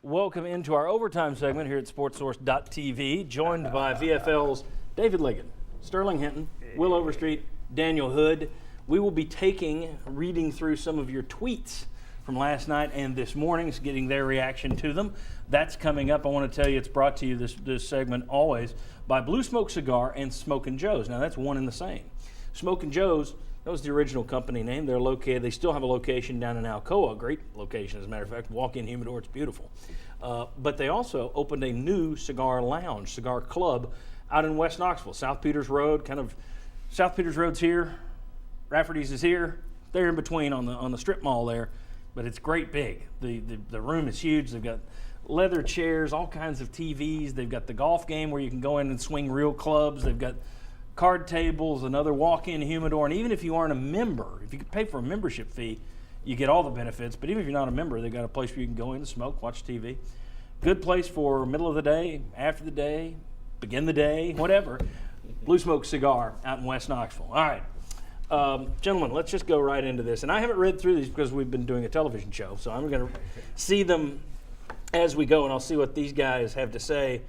Welcome into our overtime segment here at SportsSource.tv, joined by VFL's David Ligon, Sterling Hinton, Will Overstreet, Daniel Hood. We will be reading through some of your tweets from last night and this morning, getting their reaction to them. That's coming up. I want to tell you it's brought to you, this segment, always, by Blue Smoke Cigar and Smokin' Joe's. Now, that's one and the same. Smokin' Joe's, that was the original company name. They still have a location down in Alcoa, a great location, as a matter of fact. Walk-in humidor, it's beautiful. But they also opened a new cigar lounge, cigar club, out in West Knoxville. South Peters Road, South Peters Road's here, Rafferty's is here. They're in between on the strip mall there, but it's great big. The room is huge. They've got leather chairs, all kinds of TVs. They've got the golf game where you can go in and swing real clubs. They've got card tables, another walk-in humidor, and even if you aren't a member, if you could pay for a membership fee, you get all the benefits. But even if you're not a member, they've got a place where you can go in and smoke, watch TV. Good place for middle of the day, after the day, begin the day, whatever. Blue Smoke Cigar out in West Knoxville. All right. Gentlemen, let's just go right into this. And I haven't read through these because we've been doing a television show, so I'm going to see them as we go, and I'll see what these guys have to say.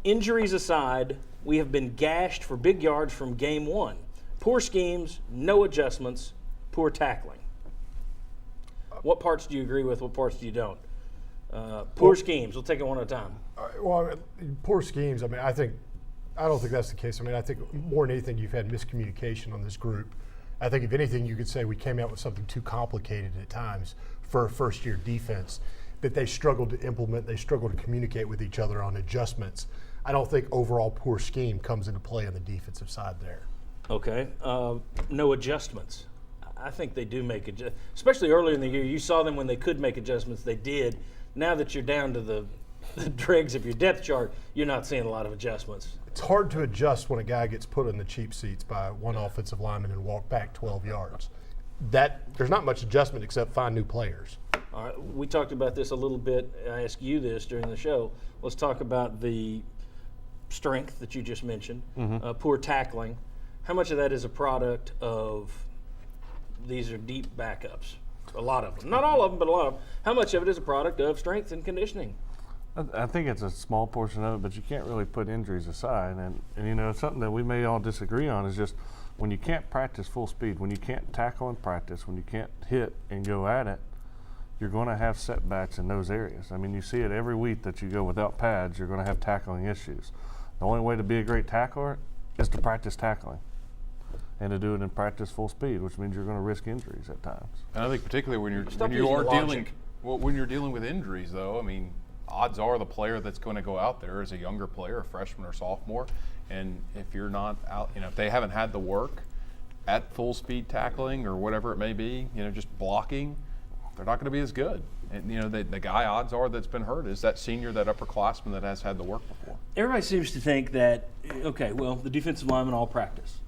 Injuries aside, we have been gashed for big yards from game one. Poor schemes, no adjustments, poor tackling. What parts do you agree with? What parts do you don't? Poor schemes. We'll take it one at a time. Poor schemes. I don't think that's the case. I think more than anything, you've had miscommunication on this group. I think if anything, you could say we came out with something too complicated at times for a first-year defense that they struggled to implement. They struggled to communicate with each other on adjustments. I don't think overall poor scheme comes into play on the defensive side there. Okay. No adjustments. I think they do make adjustments, especially earlier in the year. You saw them when they could make adjustments. They did. Now that you're down to the dregs of your depth chart, you're not seeing a lot of adjustments. It's hard to adjust when a guy gets put in the cheap seats by one offensive lineman and walk back 12 yards. There's not much adjustment except find new players. All right. We talked about this a little bit. I asked you this during the show. Let's talk about the strength that you just mentioned, poor tackling. How much of that is a product of these are deep backups? A lot of them. Not all of them, but a lot of them. How much of it is a product of strength and conditioning? I think it's a small portion of it, but you can't really put injuries aside. And something that we may all disagree on is just when you can't practice full speed, when you can't tackle in practice, when you can't hit and go at it, you're going to have setbacks in those areas. You see it every week that you go without pads, you're going to have tackling issues. The only way to be a great tackler is to practice tackling and to do it in practice full speed, which means you're going to risk injuries at times. And I think particularly when you're dealing with injuries, though, odds are the player that's going to go out there is a younger player, a freshman or sophomore, and if you're not out, if they haven't had the work at full speed tackling or whatever it may be, just blocking, they're not going to be as good. And the guy, odds are, that's been hurt is that senior, that upperclassman that has had the work before. Everybody seems to think that, the defensive linemen all practice.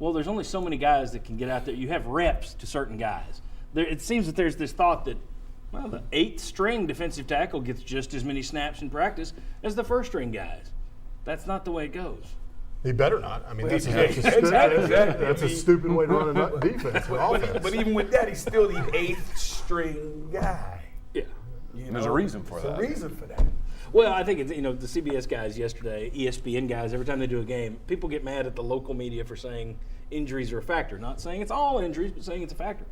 Well, there's only so many guys that can get out there. You have reps to certain guys. It seems that there's this thought that, the 8th string defensive tackle gets just as many snaps in practice as the 1st string guys. That's not the way it goes. He better not. That's a stupid way to run a defense and offense. But even with that, he's still the 8th string guy. Yeah. There's a reason for that. There's a reason for that. Well, I think it's, the CBS guys yesterday, ESPN guys, every time they do a game, people get mad at the local media for saying injuries are a factor. Not saying it's all injuries, but saying it's a factor.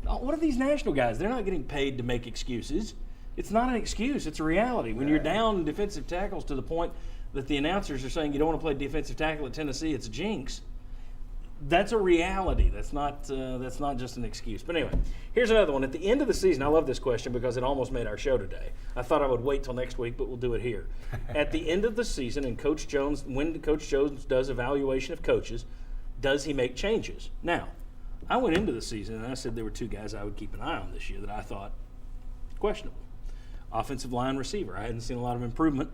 What are these national guys? They're not getting paid to make excuses. It's not an excuse. It's a reality. When you're down defensive tackles to the point that the announcers are saying you don't want to play defensive tackle at Tennessee, it's a jinx. That's a reality. That's not just an excuse. But anyway, here's another one. At the end of the season, I love this question because it almost made our show today. I thought I would wait till next week, but we'll do it here. At the end of the season, and when Coach Jones does evaluation of coaches, does he make changes? Now, I went into the season and I said there were 2 guys I would keep an eye on this year that I thought questionable. Offensive line, receiver. I hadn't seen a lot of improvement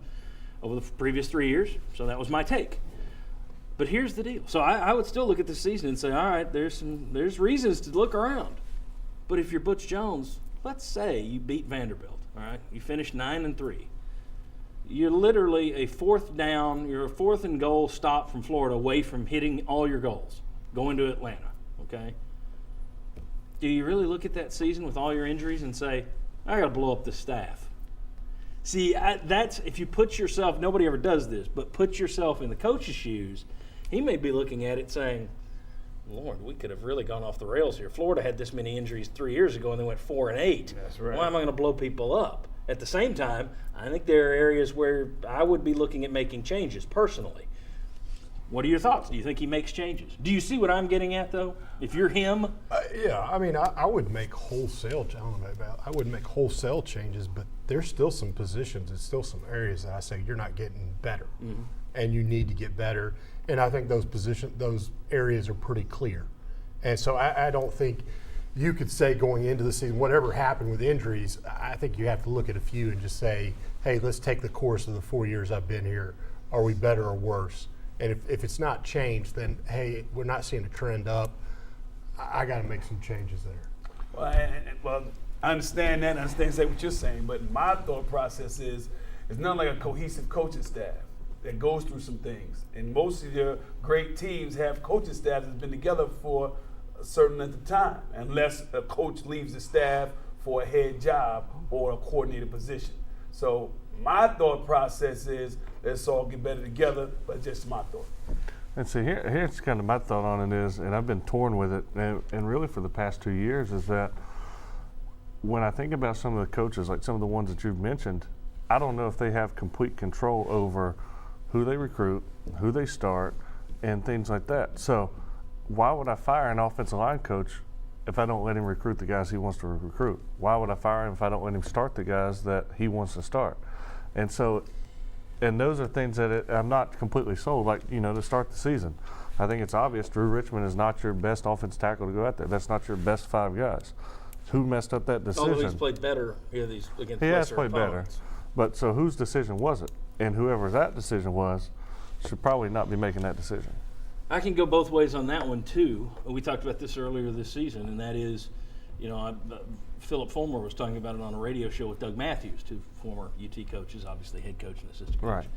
over the previous 3 years, so that was my take. But here's the deal. So I would still look at this season and say, all right, there's reasons to look around. But if you're Butch Jones, let's say you beat Vanderbilt, all right? You finish 9-3. You're literally a 4th down, you're a 4th and goal stop from Florida away from hitting all your goals, going to Atlanta, okay? Do you really look at that season with all your injuries and say, I got to blow up the staff. See, that's if you put yourself, nobody ever does this, but put yourself in the coach's shoes, he may be looking at it saying, Lord, we could have really gone off the rails here. Florida had this many injuries 3 years ago, and they went 4-8. That's right. Why am I going to blow people up? At the same time, I think there are areas where I would be looking at making changes personally. What are your thoughts? Do you think he makes changes? Do you see what I'm getting at, though? If you're him, Yeah, I mean, I would make wholesale. I don't know about. I wouldn't make wholesale changes, but there's still some positions. There's still some areas that I say you're not getting better, and you need to get better. And I think those areas are pretty clear. And so I don't think you could say going into the season, whatever happened with injuries, I think you have to look at a few and just say, hey, let's take the course of the 4 years I've been here. Are we better or worse? And if it's not changed, then, hey, we're not seeing a trend up. I got to make some changes there. Well, I understand that. I understand what you're saying. But my thought process is, it's not like a cohesive coaching staff that goes through some things. And most of your great teams have coaching staff that's been together for a certain length of time, unless a coach leaves the staff for a head job or a coordinator position. So my thought process is, let's all get better together, but just my thought. And see, here's kind of my thought on it is, and I've been torn with it, and really for the past 2 years, is that when I think about some of the coaches, like some of the ones that you've mentioned, I don't know if they have complete control over who they recruit, who they start, and things like that. So why would I fire an offensive line coach if I don't let him recruit the guys he wants to recruit? Why would I fire him if I don't let him start the guys that he wants to start? And so, and those are things that I'm not completely sold, like, to start the season. I think it's obvious Drew Richmond is not your best offensive tackle to go out there. That's not your best 5 guys. Who messed up that decision? although he's played better against He has lesser played better. opponents. But so whose decision was it? And whoever that decision was should probably not be making that decision. I can go both ways on that one, too. We talked about this earlier this season, and that is, Philip Fulmer was talking about it on a radio show with Doug Matthews, two former UT coaches, obviously head coach and assistant coach. Right.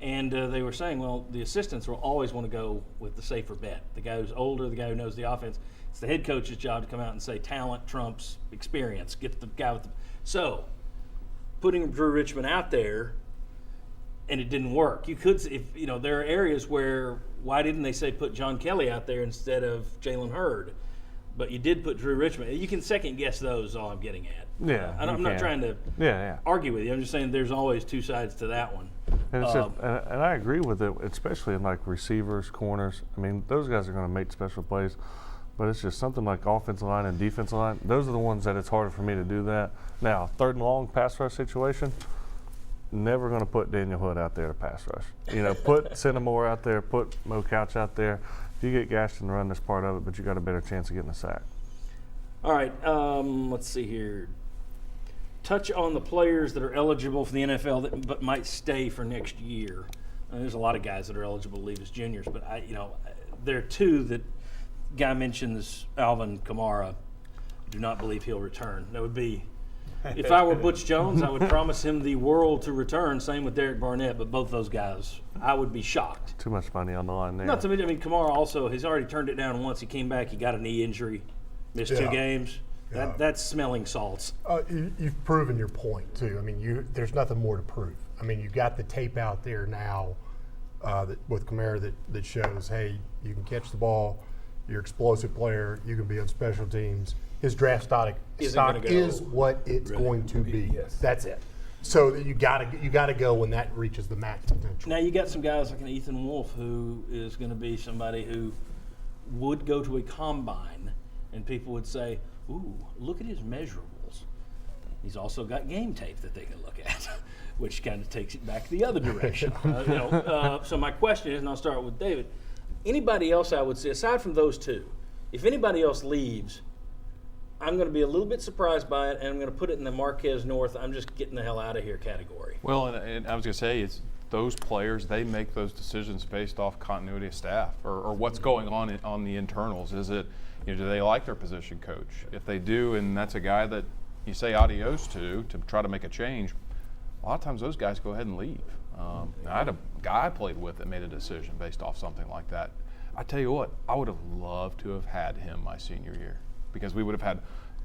And they were saying, well, the assistants will always want to go with the safer bet. The guy who's older, the guy who knows the offense. It's the head coach's job to come out and say talent trumps experience. Get the guy with the – so putting Drew Richmond out there, and it didn't work. You could – there are areas where why didn't they say put John Kelly out there instead of Jalen Hurd? But you did put Drew Richmond. You can second guess those, all I'm getting at. Yeah. I'm not trying to argue with you. I'm just saying there's always two sides to that one. And it's and I agree with it, especially in like receivers, corners. I mean, those guys are going to make special plays, but it's just something like offensive line and defensive line. Those are the ones that it's harder for me to do that. Now, 3rd and long pass rush situation, never going to put Daniel Hood out there to pass rush. Put Cinnamore out there, put Mo Couch out there. If you get gashed in the run, that's part of it, but you got a better chance of getting a sack. All right, let's see here. Touch on the players that are eligible for the NFL but might stay for next year. There's a lot of guys that are eligible to leave as juniors, but there are two that guy mentions. Alvin Kamara, do not believe he'll return. That would be, if I were Butch Jones, I would promise him the world to return. Same with Derek Barnett, but both those guys, I would be shocked. Too much money on the line there. Not to mention, Kamara also, he's already turned it down once. He came back, he got a knee injury, missed 2 games. Yeah. That's smelling salts. You've proven your point too. I mean, there's nothing more to prove. I mean, you've got the tape out there now with Kamara that shows, hey, you can catch the ball, you're an explosive player, you can be on special teams. His draft stock is what it's going to be. Yes. That's it. So you gotta go when that reaches the max potential. Now you got some guys like an Ethan Wolf who is going to be somebody who would go to a combine, and people would say, "Ooh, look at his measurables." He's also got game tape that they can look at, which kind of takes it back the other direction. So my question is, and I'll start with David. Anybody else I would say, aside from those two, if anybody else leaves, I'm going to be a little bit surprised by it, and I'm going to put it in the Marquez North, I'm just getting the hell out of here category. Well, and I was going to say, it's those players, they make those decisions based off continuity of staff or what's going on the internals. Is it, do they like their position coach? If they do, and that's a guy that you say adios to try to make a change, a lot of times those guys go ahead and leave. I had a guy I played with that made a decision based off something like that. I tell you what, I would have loved to have had him my senior year, because we would have had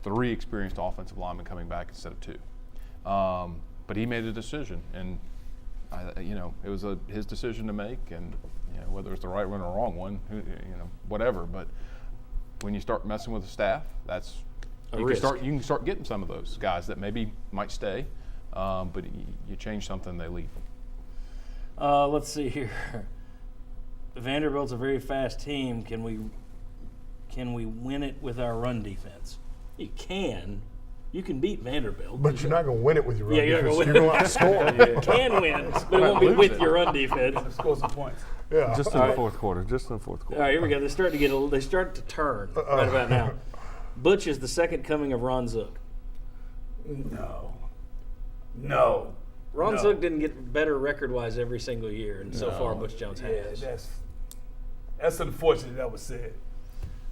3 experienced offensive linemen coming back instead of 2. But he made a decision, and it was his decision to make, and whether it's the right one or wrong one, whatever. But when you start messing with the staff, that's you can start getting some of those guys that maybe might stay, but you change something, they leave. Let's see here. Vanderbilt's a very fast team. Can we win it with our run defense? You can. You can beat Vanderbilt. But you're not going to win it with your run you're defense. not You're gonna going to outscore. You can win, but it won't be with your run defense. Score some points. Yeah. Just in the fourth quarter. Just in the fourth All quarter. right, here we go. They start to turn right about now. Butch is the second coming of Ron Zook. No. Ron Zook didn't get better record-wise every single year, and so far Butch Jones has. That's unfortunate that was said.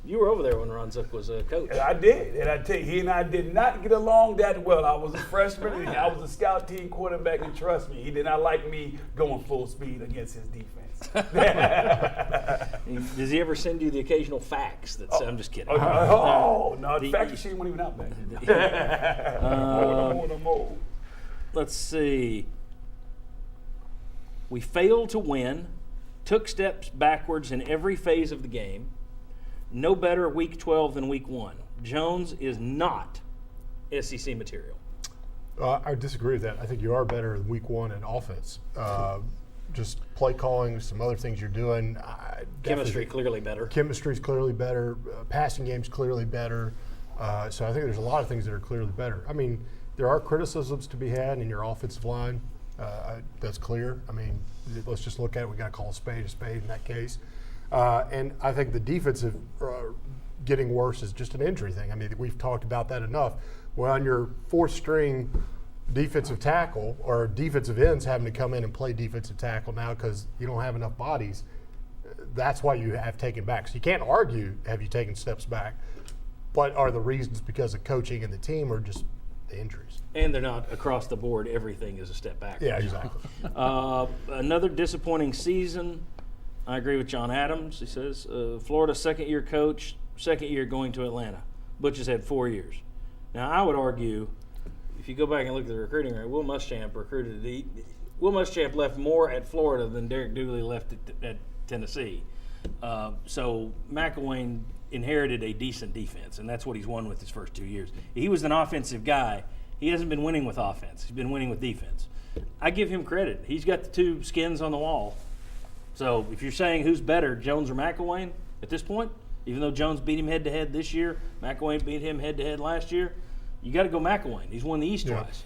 You were over there when Ron Zook was a coach. And I did. And I tell you, he and I did not get along that well. I was a freshman, and I was a scout team quarterback, and trust me, he did not like me going full speed against his defense. Does he ever send you the occasional fax? I'm just kidding. No, the fax machine wasn't even out back then. Let's see. We failed to win, took steps backwards in every phase of the game. No better week 12 than week 1. Jones is not SEC material. I disagree with that. I think you are better in week 1 in offense. Just play calling, some other things you're doing. Chemistry clearly better. Chemistry's clearly better. Passing game's clearly better. So I think there's a lot of things that are clearly better. I mean, there are criticisms to be had in your offensive line. That's clear. I mean, let's just look at it. We got to call a spade in that case. And I think the defensive getting worse is just an injury thing. I mean, we've talked about that enough. Well, on your 4th string defensive tackle or defensive ends having to come in and play defensive tackle now because you don't have enough bodies, that's why you have taken back. So you can't argue, have you taken steps back? But are the reasons because of coaching and the team or just the injuries? And they're not across the board. Everything is a step back. Yeah, exactly. Another disappointing season. I agree with John Adams. He says, Florida second-year coach, second year going to Atlanta. Butch has had 4 years. Now, I would argue, if you go back and look at the recruiting rate, Will Muschamp left more at Florida than Derek Dooley left at Tennessee. So McElwain inherited a decent defense, and that's what he's won with his first 2 years. He was an offensive guy. He hasn't been winning with offense. He's been winning with defense. I give him credit. He's got the 2 skins on the wall. So if you're saying who's better, Jones or McElwain at this point, even though Jones beat him head-to-head this year, McElwain beat him head-to-head last year, you got to go McElwain. He's won the East twice.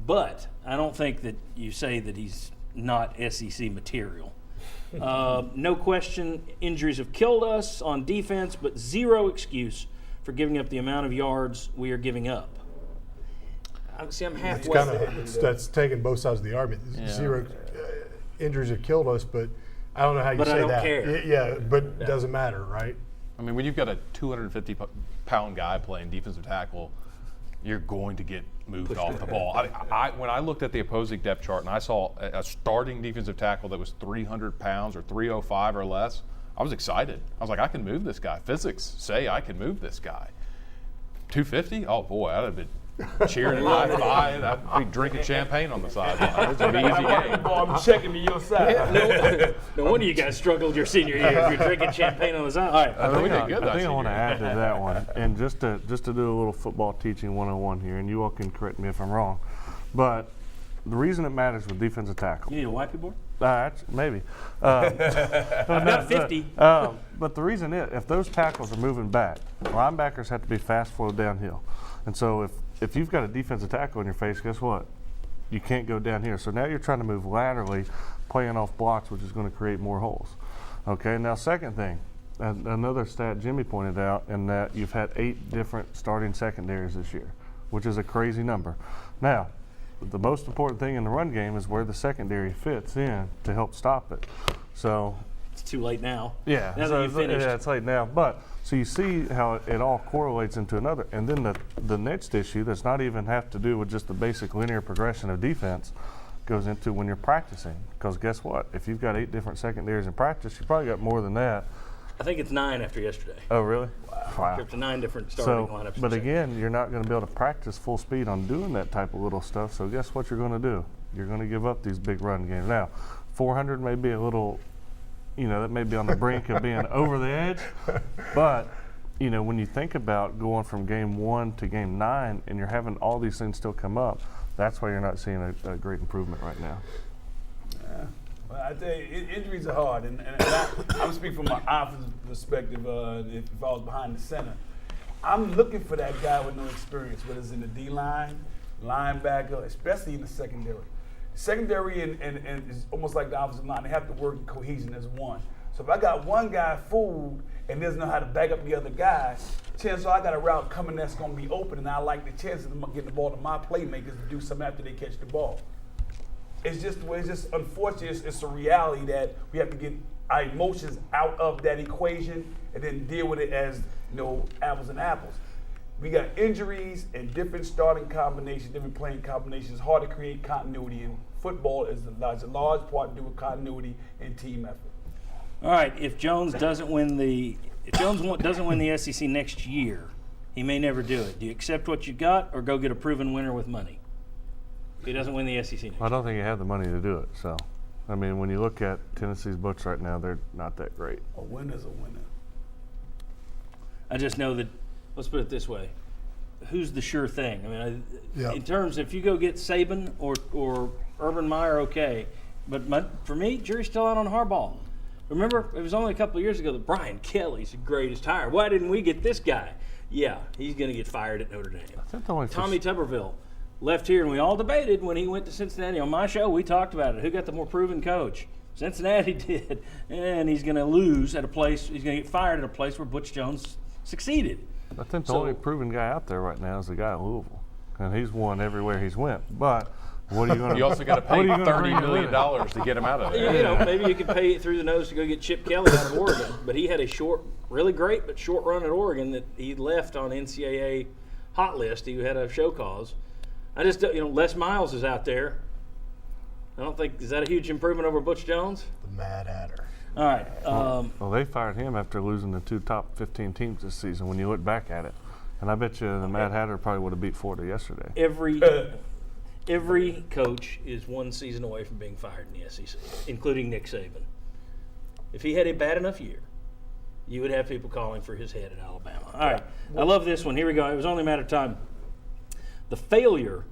But I don't think that you say that he's not SEC material. No question, injuries have killed us on defense, but zero excuse for giving up the amount of yards we are giving up. I'm halfway. That's taking both sides of the argument. Yeah. Zero injuries have killed us, but I don't know how you But say I don't that. care. Yeah, but it doesn't matter, right? I mean, when you've got a 250-pound guy playing defensive tackle, you're going to get moved off the ball. When I looked at the opposing depth chart and I saw a starting defensive tackle that was 300 pounds or 305 or less, I was excited. I was like, I can move this guy. Physics say I can move this guy. 250? Oh, boy, I'd have been cheering and high-fiving. I'd be drinking champagne on the sideline. It's an easy game. I'm checking to your side. No wonder you guys struggled your senior year if you're drinking champagne on the side. All right. I think good I that want to senior add to that one, and just to do a little football teaching 101 here, and you all can correct me if I'm wrong, but the reason it matters with defensive tackle. You need a wipey board? Maybe. I've got 50. But the reason is, if those tackles are moving back, linebackers have to be fast forward downhill. And so if you've got a defensive tackle in your face, guess what? You can't go down here. So now you're trying to move laterally, playing off blocks, which is going to create more holes. Okay, now second thing, another stat Jimmy pointed out, in that you've had 8 different starting secondaries this year, which is a crazy number. Now, the most important thing in the run game is where the secondary fits in to help stop it. So It's too late now. yeah, Now so that you've finished. yeah, it's late now. But so you see how it all correlates into another, and then the next issue that's not even have to do with just the basic linear progression of defense goes into when you're practicing. Because guess what? If you've got 8 different secondaries in practice, you probably got more than that I think it's 9 after yesterday. Oh, really? Wow. Up to 9 different starting lineups. But again, you're not going to be able to practice full speed on doing that type of little stuff. So guess what you're going to do? You're going to give up these big run games. Now, 400 may be a little, that may be on the brink of being over the edge. But, when you think about going from game 1 to game 9 and you're having all these things still come up, that's why you're not seeing a great improvement right now. Yeah. Well, I tell you, injuries are hard, and I'm speaking from my offensive perspective. If I was behind the center, I'm looking for that guy with no experience, whether it's in the D line, linebacker, especially in the secondary. Secondary and is almost like the offensive line. They have to work in cohesion as one. So if I got one guy fooled and doesn't know how to back up the other guy, chances are I got a route coming that's going to be open, and I like the chances of getting the ball to my playmakers to do something after they catch the ball. It's just the way. It's just unfortunate. It's a reality that we have to get our emotions out of that equation and then deal with it as apples and apples. We got injuries and different starting combinations, different playing combinations. It's hard to create continuity, and football is a large part to do with continuity and team effort. All right, if Jones doesn't win the SEC next year, he may never do it. Do you accept what you got or go get a proven winner with money? If he doesn't win the SEC next I don't think you have the money to do it. So, when you look at Tennessee's books right now, they're not that great. A winner's a winner. I just know that, let's put it this way, who's the sure thing? In terms, if you go get Saban or Urban Meyer, okay. But for me, jury's still out on Harbaugh. Remember, it was only a couple of years ago that Brian Kelly's the greatest hire. Why didn't we get this guy? Yeah, he's going to get fired at Notre Dame. Tommy Tuberville left here, and we all debated when he went to Cincinnati. On my show, we talked about it. Who got the more proven coach? Cincinnati did. And he's going to lose at a place, he's going to get fired at a place where Butch Jones succeeded. I think the only proven guy out there right now is the guy at Louisville. And he's won everywhere he's went. But what are you going to You also got to pay $30 million to get him out of there. Maybe you could pay it through the nose to go get Chip Kelly out of Oregon. But he had a really great but short run at Oregon that he left on NCAA hot list. He had a show cause. I just, Les Miles is out there. I don't think, is that a huge improvement over Butch Jones? The Mad Hatter. All right. Well, they fired him after losing the 2 top 15 teams this season when you look back at it. And I bet you the Mad Hatter probably would have beat Florida yesterday. Every coach is one season away from being fired in the SEC, including Nick Saban. If he had a bad enough year, you would have people calling for his head at Alabama. All right. I love this one. Here we go. It was only a matter of time. The failure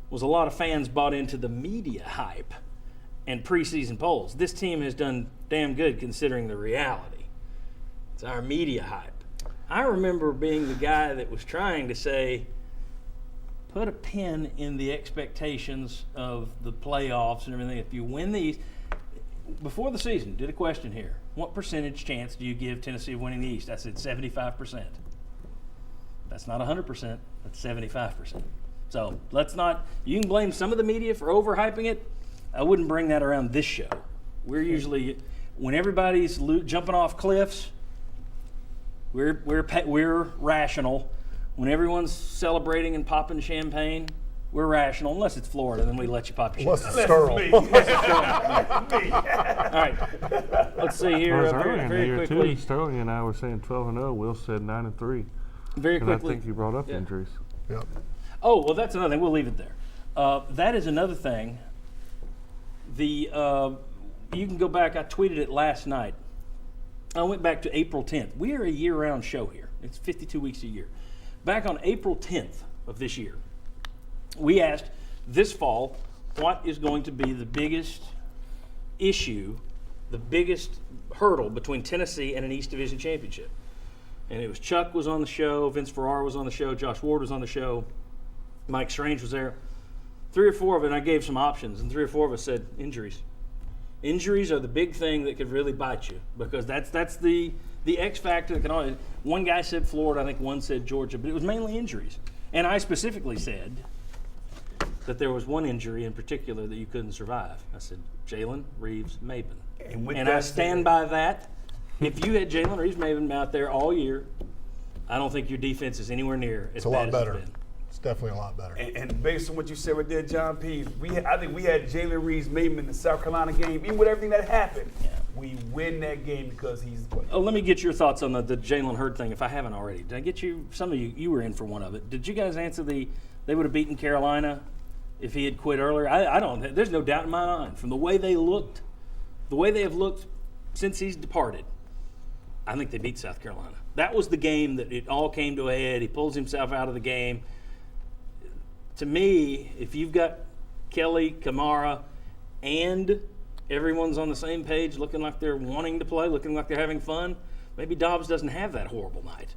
was a lot of fans bought into the media hype and preseason polls. This team has done damn good considering the reality. It's our media hype. I remember being the guy that was trying to say, put a pin in the expectations of the playoffs and everything. If you win these, before the season, did a question here. What percentage chance do you give Tennessee of winning the East? I said 75%. That's not 100%, that's 75%. So you can blame some of the media for overhyping it. I wouldn't bring that around this show. We're usually, when everybody's jumping off cliffs, we're rational. When everyone's celebrating and popping champagne, we're rational, unless it's Florida, then we let you pop your Unless champagne. it's Sterling. All right, let's see here Earlier in the very year quickly. too, Sterling and I were saying 12-0. Will said 9-3. Very And quickly. I think you brought up injuries. Yep. Oh, well, that's another thing. We'll leave it there. That is another thing. You can go back. I tweeted it last night. I went back to April 10th. We are a year-round show here. It's 52 weeks a year. Back on April 10th of this year, we asked this fall what is going to be the biggest issue, the biggest hurdle between Tennessee and an East Division championship. And it was Chuck was on the show, Vince Ferrara was on the show, Josh Ward was on the show, Mike Strange was there. 3 or 4 of it, and I gave some options, and 3 or 4 of us said injuries. Injuries are the big thing that could really bite you, because that's the X factor that can always. One guy said Florida, I think one said Georgia, but it was mainly injuries. And I specifically said that there was one injury in particular that you couldn't survive. I said Jalen Reeves-Maybin. And I stand by that. If you had Jalen Reeves-Maybin out there all year, I don't think your defense is anywhere near as It's a lot bad better. as it's been. It's definitely a lot better. And based on what you said right there, John P., I think we had Jalen Reeves-Maybin in the South Carolina game, even with everything that happened. Yeah. We win that game because he's playing. Oh, let me get your thoughts on the Jalen Hurd thing if I haven't already. Did I get you? Some of you were in for one of it. Did you guys answer they would have beaten Carolina if he had quit earlier? I don't. There's no doubt in my mind. From the way they looked, the way they have looked since he's departed, I think they beat South Carolina. That was the game that it all came to a head. He pulls himself out of the game. To me, if you've got Kelly, Kamara, and everyone's on the same page, looking like they're wanting to play, looking like they're having fun, maybe Dobbs doesn't have that horrible night.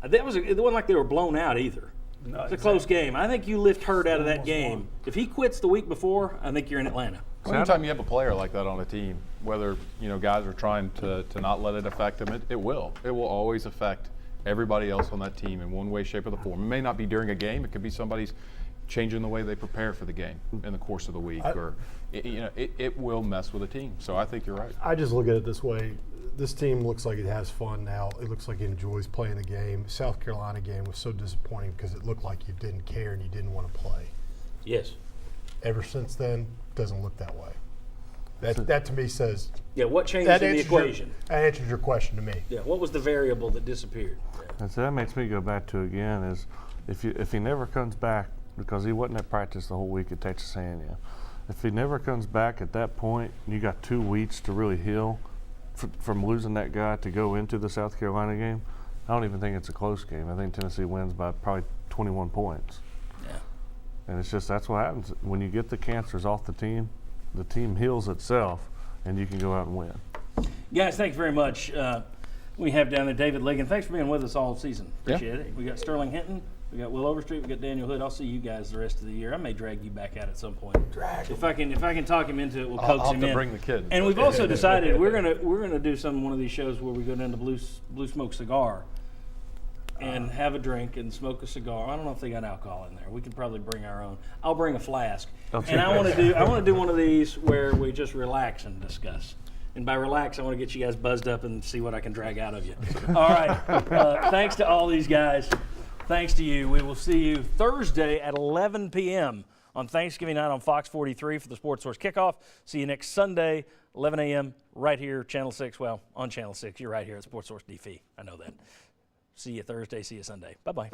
It wasn't like they were blown out either. No, It's a close game. I think you lift Hurd out of that game. If he quits the week before, I think you're in Atlanta. So anytime you have a player like that on a team, whether guys are trying to not let it affect them, it will. It will always affect everybody else on that team in one way, shape, or the form. It may not be during a game. It could be somebody's changing the way they prepare for the game in the course of the week, it will mess with a team. So I think you're right. I just look at it this way. This team looks like it has fun now. It looks like it enjoys playing the game. South Carolina game was so disappointing because it looked like you didn't care and you didn't want to play. Yes. Ever since then, doesn't look that way. That to me says Yeah, what changed in the equation? That answers your question to me. Yeah, what was the variable that disappeared? And so that makes me go back to again is if he never comes back, because he wasn't at practice the whole week at Texas A&M. If he never comes back at that point, you got 2 weeks to really heal from losing that guy to go into the South Carolina game. I don't even think it's a close game. I think Tennessee wins by probably 21 points. Yeah. And it's just that's what happens when you get the cancers off the team heals itself, and you can go out and win. Guys, thanks very much. We have down there David Ligon. Thanks for being with us all season. Appreciate it. We got Sterling Hinton. We got Will Overstreet. We got Daniel Hood. I'll see you guys the rest of the year. I may drag you back out at some point. If I can talk him into it, we'll coax I'll him have to in. bring the kids. And we've also decided we're gonna do one of these shows where we go down to Blue Smoke Cigar and have a drink and smoke a cigar. I don't know if they got alcohol in there. We could probably bring our own. I'll bring a flask. And I want to do one of these where we just relax and discuss. And by relax, I want to get you guys buzzed up and see what I can drag out of you. All right. Thanks to all these guys. Thanks to you. We will see you Thursday at 11 p.m. on Thanksgiving night on Fox 43 for the Sports Source Kickoff. See you next Sunday, 11 a.m. right here, Channel 6. Well, on Channel 6. You're right here at Sports Source DP. I know that. See you Thursday. See you Sunday. Bye-bye.